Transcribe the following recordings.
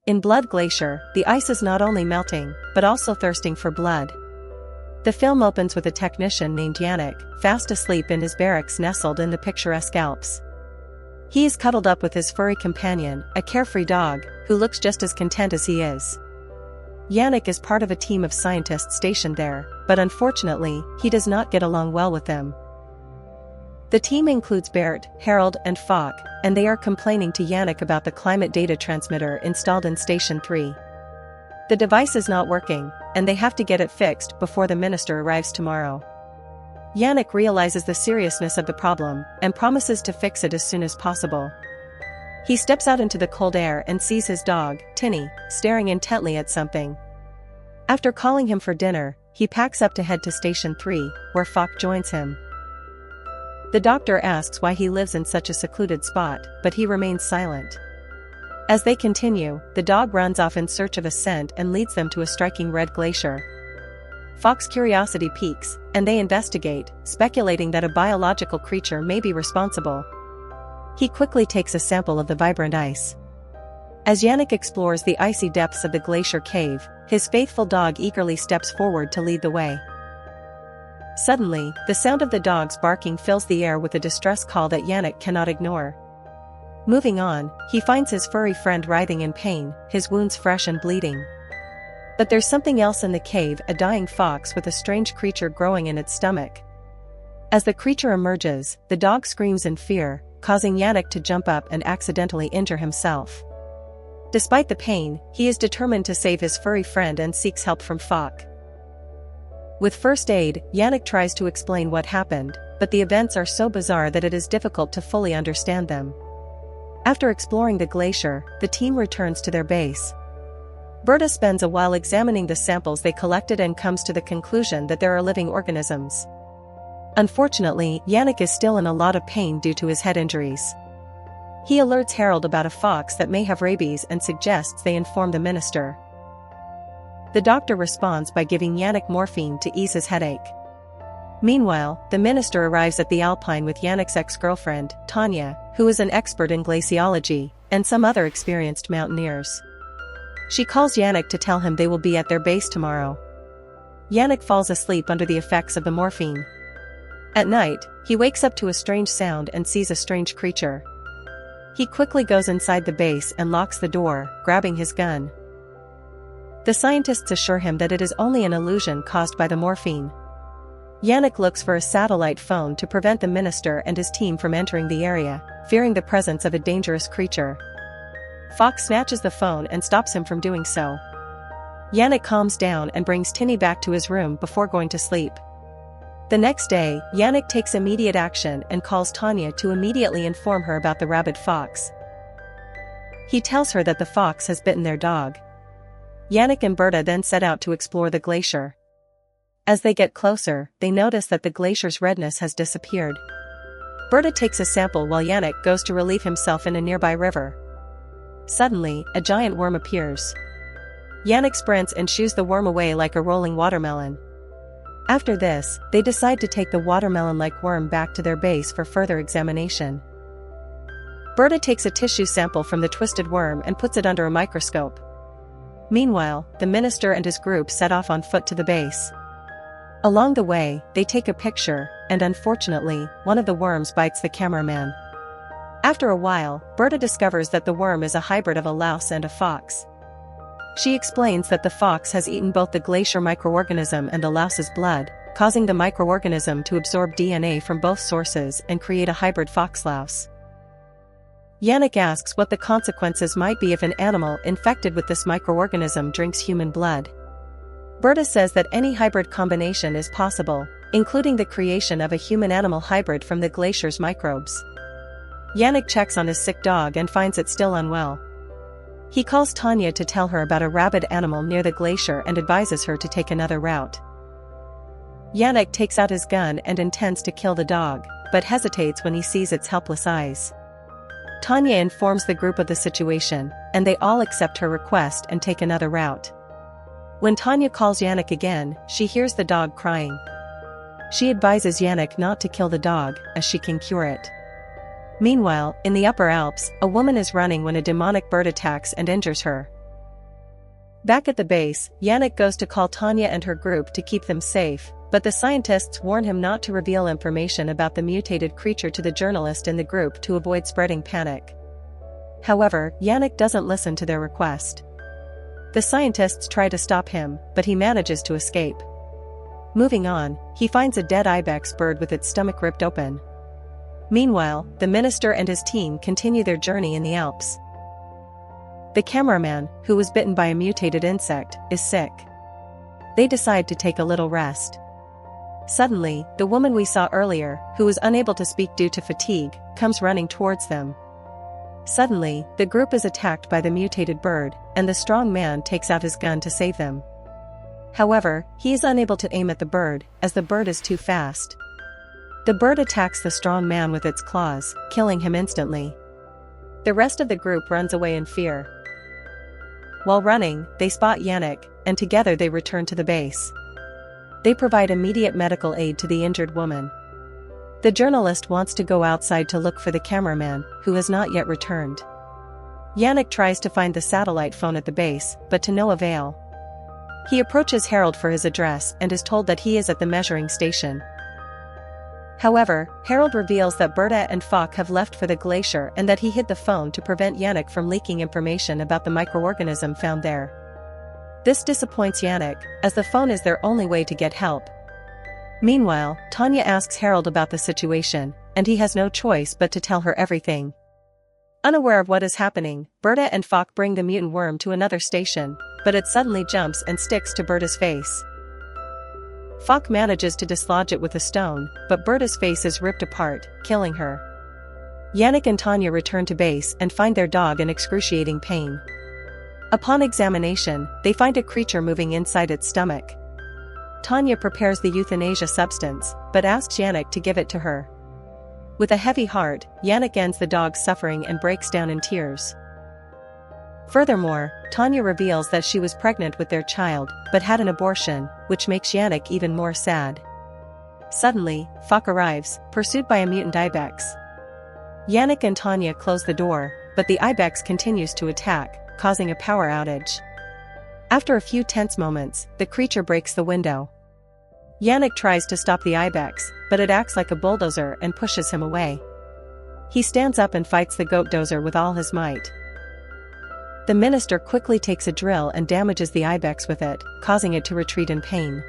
In Blood Glacier, the ice is not only melting, but also thirsting for blood. The film opens with a technician named Yannick, fast asleep in his barracks nestled in the picturesque Alps. He is cuddled up with his furry companion, a carefree dog, who looks just as content as he is. Yannick is part of a team of scientists stationed there, but unfortunately, he does not get along well with them. The team includes Bert, Harold, and Falk, and they are complaining to Yannick about the climate data transmitter installed in Station 3. The device is not working, and they have to get it fixed before the minister arrives tomorrow. Yannick realizes the seriousness of the problem, and promises to fix it as soon as possible. He steps out into the cold air and sees his dog, Tinny, staring intently at something. After calling him for dinner, he packs up to head to Station 3, where Falk joins him. The doctor asks why he lives in such a secluded spot, but he remains silent. As they continue, the dog runs off in search of a scent and leads them to a striking red glacier. Falk's curiosity piques, and they investigate, speculating that a biological creature may be responsible. He quickly takes a sample of the vibrant ice. As Yannick explores the icy depths of the glacier cave, his faithful dog eagerly steps forward to lead the way. Suddenly, the sound of the dog's barking fills the air with a distress call that Yannick cannot ignore. Moving on, he finds his furry friend writhing in pain, his wounds fresh and bleeding. But there's something else in the cave, a dying fox with a strange creature growing in its stomach. As the creature emerges, the dog screams in fear, causing Yannick to jump up and accidentally injure himself. Despite the pain, he is determined to save his furry friend and seeks help from Falk. With first aid, Yannick tries to explain what happened, but the events are so bizarre that it is difficult to fully understand them. After exploring the glacier, the team returns to their base. Berta spends a while examining the samples they collected and comes to the conclusion that there are living organisms. Unfortunately, Yannick is still in a lot of pain due to his head injuries. He alerts Harold about a fox that may have rabies and suggests they inform the minister. The doctor responds by giving Yannick morphine to ease his headache. Meanwhile, the minister arrives at the Alpine with Yannick's ex-girlfriend, Tanya, who is an expert in glaciology, and some other experienced mountaineers. She calls Yannick to tell him they will be at their base tomorrow. Yannick falls asleep under the effects of the morphine. At night, he wakes up to a strange sound and sees a strange creature. He quickly goes inside the base and locks the door, grabbing his gun. The scientists assure him that it is only an illusion caused by the morphine. Yannick looks for a satellite phone to prevent the minister and his team from entering the area, fearing the presence of a dangerous creature. Fox snatches the phone and stops him from doing so. Yannick calms down and brings Tinny back to his room before going to sleep. The next day, Yannick takes immediate action and calls Tanya to immediately inform her about the rabid fox. He tells her that the fox has bitten their dog. Yannick and Berta then set out to explore the glacier. As they get closer, they notice that the glacier's redness has disappeared. Berta takes a sample while Yannick goes to relieve himself in a nearby river. Suddenly, a giant worm appears. Yannick sprints and shoos the worm away like a rolling watermelon. After this, they decide to take the watermelon-like worm back to their base for further examination. Berta takes a tissue sample from the twisted worm and puts it under a microscope. Meanwhile, the minister and his group set off on foot to the base. Along the way, they take a picture, and unfortunately, one of the worms bites the cameraman. After a while, Berta discovers that the worm is a hybrid of a louse and a fox. She explains that the fox has eaten both the glacier microorganism and the louse's blood, causing the microorganism to absorb DNA from both sources and create a hybrid fox-louse. Yannick asks what the consequences might be if an animal infected with this microorganism drinks human blood. Berta says that any hybrid combination is possible, including the creation of a human-animal hybrid from the glacier's microbes. Yannick checks on his sick dog and finds it still unwell. He calls Tanya to tell her about a rabid animal near the glacier and advises her to take another route. Yannick takes out his gun and intends to kill the dog, but hesitates when he sees its helpless eyes. Tanya informs the group of the situation, and they all accept her request and take another route. When Tanya calls Yannick again, she hears the dog crying. She advises Yannick not to kill the dog, as she can cure it. Meanwhile, in the Upper Alps, a woman is running when a demonic bird attacks and injures her. Back at the base, Yannick goes to call Tanya and her group to keep them safe, but the scientists warn him not to reveal information about the mutated creature to the journalist in the group to avoid spreading panic. However, Yannick doesn't listen to their request. The scientists try to stop him, but he manages to escape. Moving on, he finds a dead ibex bird with its stomach ripped open. Meanwhile, the minister and his team continue their journey in the Alps. The cameraman, who was bitten by a mutated insect, is sick. They decide to take a little rest. Suddenly, the woman we saw earlier, who was unable to speak due to fatigue, comes running towards them. Suddenly, the group is attacked by the mutated bird, and the strong man takes out his gun to save them. However, he is unable to aim at the bird, as the bird is too fast. The bird attacks the strong man with its claws, killing him instantly. The rest of the group runs away in fear. While running, they spot Yannick, and together they return to the base. They provide immediate medical aid to the injured woman. The journalist wants to go outside to look for the cameraman, who has not yet returned. Yannick tries to find the satellite phone at the base, but to no avail. He approaches Harold for his address and is told that he is at the measuring station. However, Harold reveals that Berta and Falk have left for the Glacier and that he hid the phone to prevent Yannick from leaking information about the microorganism found there. This disappoints Yannick, as the phone is their only way to get help. Meanwhile, Tanya asks Harold about the situation, and he has no choice but to tell her everything. Unaware of what is happening, Berta and Falk bring the mutant worm to another station, but it suddenly jumps and sticks to Berta's face. Falk manages to dislodge it with a stone, but Berta's face is ripped apart, killing her. Yannick and Tanya return to base and find their dog in excruciating pain. Upon examination, they find a creature moving inside its stomach. Tanya prepares the euthanasia substance, but asks Yannick to give it to her. With a heavy heart, Yannick ends the dog's suffering and breaks down in tears. Furthermore, Tanya reveals that she was pregnant with their child, but had an abortion, which makes Yannick even more sad. Suddenly, Falk arrives, pursued by a mutant ibex. Yannick and Tanya close the door, but the ibex continues to attack, causing a power outage. After a few tense moments, the creature breaks the window. Yannick tries to stop the ibex, but it acts like a bulldozer and pushes him away. He stands up and fights the goat dozer with all his might. The minister quickly takes a drill and damages the ibex with it, causing it to retreat in pain.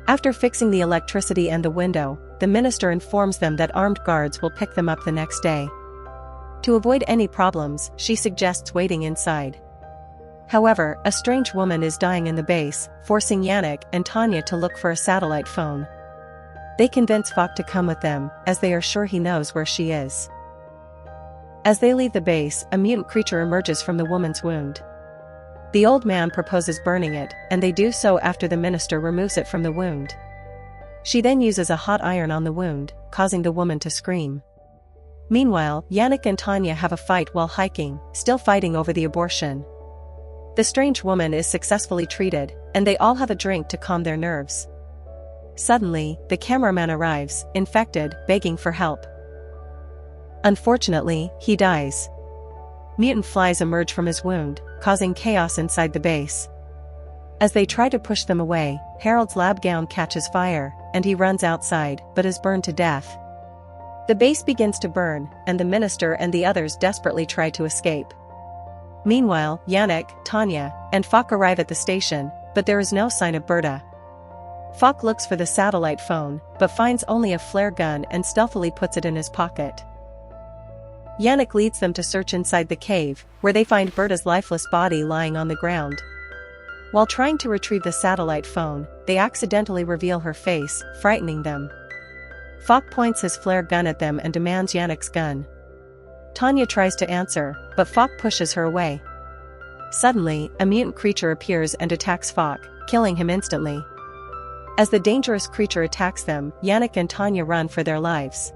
After fixing the electricity and the window, the minister informs them that armed guards will pick them up the next day. To avoid any problems, she suggests waiting inside. However, a strange woman is dying in the base, forcing Yannick and Tanya to look for a satellite phone. They convince Falk to come with them, as they are sure he knows where she is. As they leave the base, a mutant creature emerges from the woman's wound. The old man proposes burning it, and they do so after the minister removes it from the wound. She then uses a hot iron on the wound, causing the woman to scream. Meanwhile, Yannick and Tanya have a fight while hiking, still fighting over the abortion. The strange woman is successfully treated, and they all have a drink to calm their nerves. Suddenly, the cameraman arrives, infected, begging for help. Unfortunately, he dies. Mutant flies emerge from his wound, causing chaos inside the base. As they try to push them away, Harold's lab gown catches fire, and he runs outside, but is burned to death. The base begins to burn, and the minister and the others desperately try to escape. Meanwhile, Yannick, Tanya, and Falk arrive at the station, but there is no sign of Berta. Falk looks for the satellite phone, but finds only a flare gun and stealthily puts it in his pocket. Yannick leads them to search inside the cave, where they find Berta's lifeless body lying on the ground. While trying to retrieve the satellite phone, they accidentally reveal her face, frightening them. Falk points his flare gun at them and demands Yannick's gun. Tanya tries to answer, but Falk pushes her away. Suddenly, a mutant creature appears and attacks Falk, killing him instantly. As the dangerous creature attacks them, Yannick and Tanya run for their lives.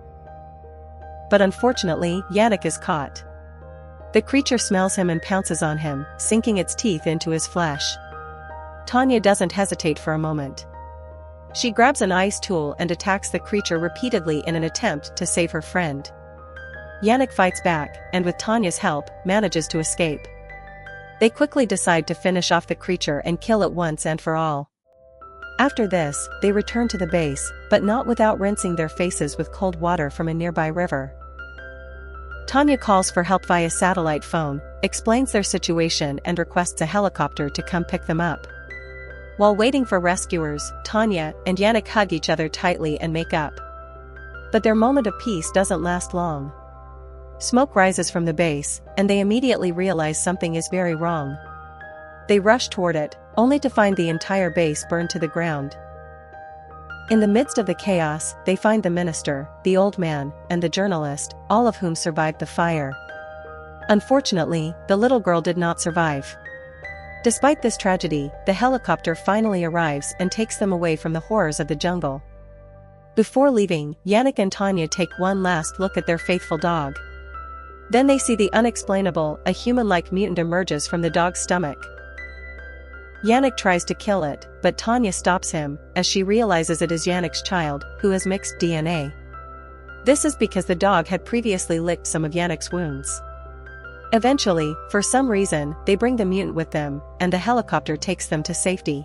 But unfortunately, Yannick is caught. The creature smells him and pounces on him, sinking its teeth into his flesh. Tanya doesn't hesitate for a moment. She grabs an ice tool and attacks the creature repeatedly in an attempt to save her friend. Yannick fights back, and with Tanya's help, manages to escape. They quickly decide to finish off the creature and kill it once and for all. After this, they return to the base, but not without rinsing their faces with cold water from a nearby river. Tanya calls for help via satellite phone, explains their situation and requests a helicopter to come pick them up. While waiting for rescuers, Tanya and Yannick hug each other tightly and make up. But their moment of peace doesn't last long. Smoke rises from the base, and they immediately realize something is very wrong. They rush toward it, only to find the entire base burned to the ground. In the midst of the chaos, they find the minister, the old man, and the journalist, all of whom survived the fire. Unfortunately, the little girl did not survive. Despite this tragedy, the helicopter finally arrives and takes them away from the horrors of the jungle. Before leaving, Yannick and Tanya take one last look at their faithful dog. Then they see the unexplainable, a human-like mutant emerges from the dog's stomach. Yannick tries to kill it, but Tanya stops him, as she realizes it is Yannick's child, who has mixed DNA. This is because the dog had previously licked some of Yannick's wounds. Eventually, for some reason, they bring the mutant with them, and the helicopter takes them to safety.